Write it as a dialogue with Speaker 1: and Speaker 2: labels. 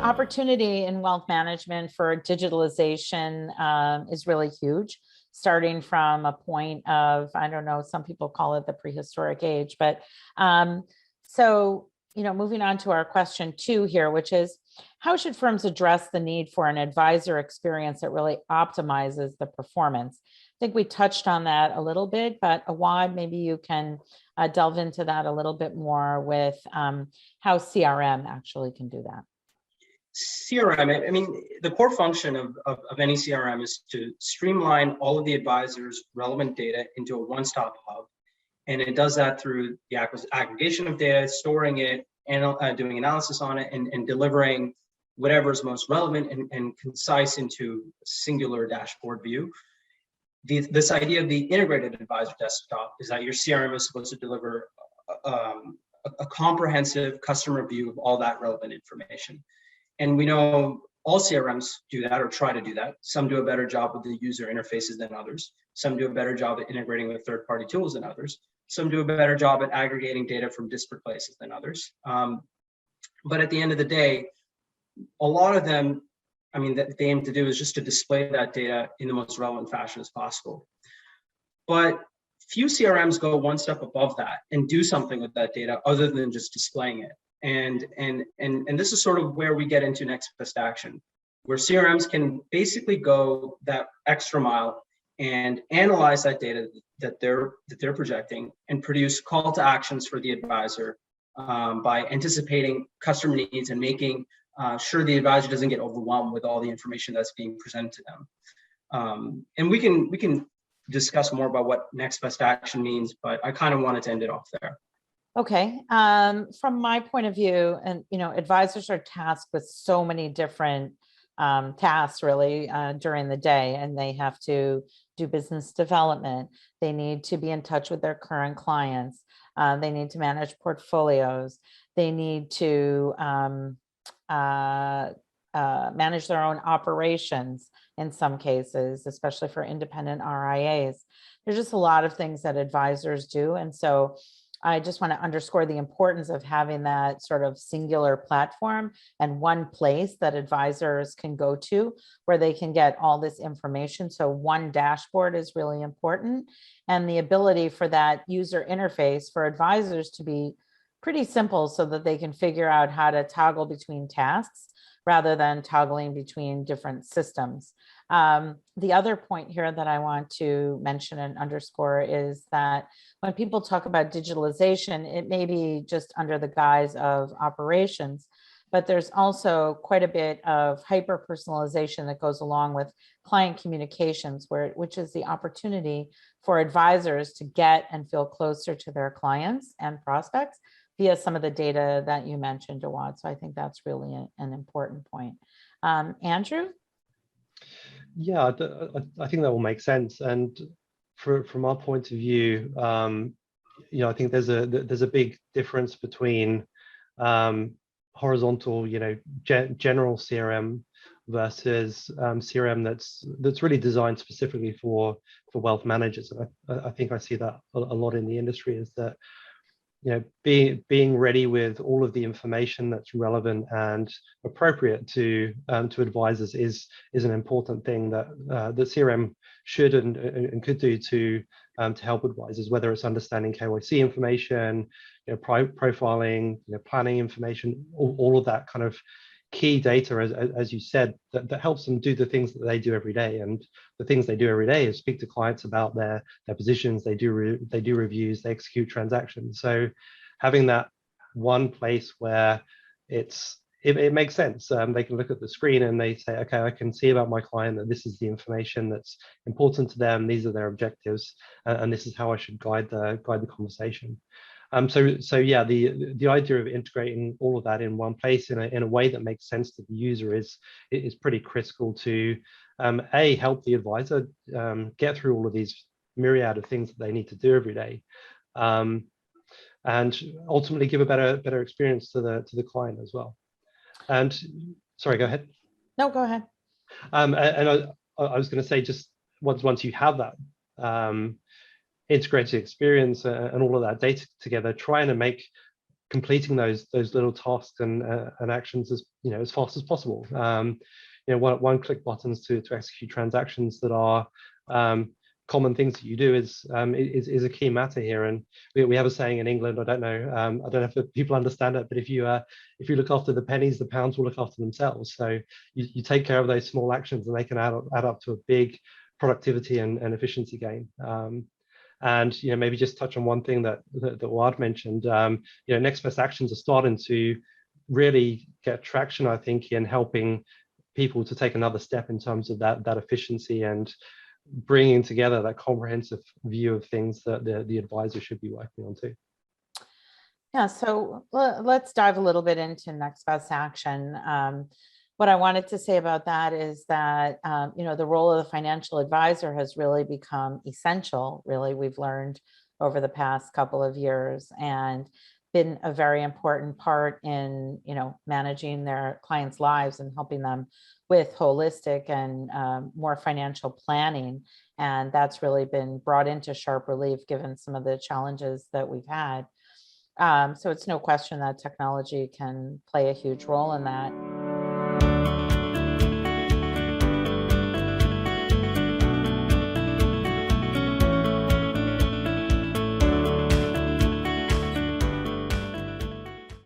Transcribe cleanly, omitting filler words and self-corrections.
Speaker 1: opportunity in wealth management for digitalization is really huge, starting from a point of, I don't know, some people call it the prehistoric age, but moving on to our question 2 here, which is, how should firms address the need for an advisor experience that really optimizes the performance? I think we touched on that a little bit, but Awaad, maybe you can delve into that a little bit more with how CRM actually can do that.
Speaker 2: CRM, I mean, the core function of any CRM is to streamline all of the advisors' relevant data into a one-stop hub. And it does that through the aggregation of data, storing it, and doing analysis on it, and delivering whatever is most relevant and concise into a singular dashboard view. This idea of the integrated advisor desktop is that your CRM is supposed to deliver a comprehensive customer view of all that relevant information. And we know all CRMs do that or try to do that. Some do a better job with the user interfaces than others. Some do a better job at integrating with third-party tools than others. Some do a better job at aggregating data from disparate places than others. But at the end of the day, a lot of them, I mean, that they aim to do is just to display that data in the most relevant fashion as possible. But few CRMs go one step above that and do something with that data other than just displaying it. And this is sort of where we get into next best action, where CRMs can basically go that extra mile and analyze that data that they're projecting and produce call to actions for the advisor by anticipating customer needs and making sure the advisor doesn't get overwhelmed with all the information that's being presented to them. And we can discuss more about what next best action means, but I kind of wanted to end it off there.
Speaker 1: Okay. From my point of view, and advisors are tasked with so many different tasks really during the day, and they have to do business development. They need to be in touch with their current clients. They need to manage portfolios. They need to manage their own operations in some cases, especially for independent RIAs. There's just a lot of things that advisors do. And so I just want to underscore the importance of having that sort of singular platform and one place that advisors can go to where they can get all this information. So one dashboard is really important, and the ability for that user interface for advisors to be pretty simple so that they can figure out how to toggle between tasks rather than toggling between different systems. The other point here that I want to mention and underscore is that when people talk about digitalization, it may be just under the guise of operations, but there's also quite a bit of hyper personalization that goes along with client communications, which is the opportunity for advisors to get and feel closer to their clients and prospects via some of the data that you mentioned, Awaad. So I think that's really an important point. Andrew?
Speaker 3: Yeah, I think that will make sense. And from our point of view, I think there's a big difference between horizontal, general CRM versus CRM that's really designed specifically for wealth managers. And I think I see that a lot in the industry, is that being ready with all of the information that's relevant and appropriate to advisors is an important thing that the CRM should and could do to help advisors, whether it's understanding KYC information, profiling, planning information, all of that kind of key data, as you said, that helps them do the things that they do every day. And the things they do every day is speak to clients about their positions. They do reviews, they execute transactions. So having that one place where it makes sense. They can look at the screen and they say, okay, I can see about my client that this is the information that's important to them. These are their objectives, and this is how I should guide the conversation. So yeah, the idea of integrating all of that in one place in a way that makes sense to the user is pretty critical to help the advisor get through all of these myriad of things that they need to do every day, and ultimately give a better experience to the client as well. And sorry, go ahead.
Speaker 1: No, go ahead.
Speaker 3: And I was going to say, just once you have that integrated experience and all of that data together, trying to make completing those little tasks and actions as as fast as possible. One-click buttons to execute transactions that are common things that you do is a key matter here. And we have a saying in England, I don't know if people understand it, but if you look after the pennies, the pounds will look after themselves. So you take care of those small actions and they can add up to a big productivity and efficiency gain. And maybe just touch on one thing that Awaad mentioned. Next best actions are starting to really get traction, I think, in helping people to take another step in terms of that efficiency and bringing together that comprehensive view of things that the advisor should be working on too.
Speaker 1: Yeah, so let's dive a little bit into next best action. What I wanted to say about that is that, the role of the financial advisor has really become essential. Really, we've learned over the past couple of years, and been a very important part in, managing their clients' lives and helping them with holistic and more financial planning. And that's really been brought into sharp relief given some of the challenges that we've had. So it's no question that technology can play a huge role in that.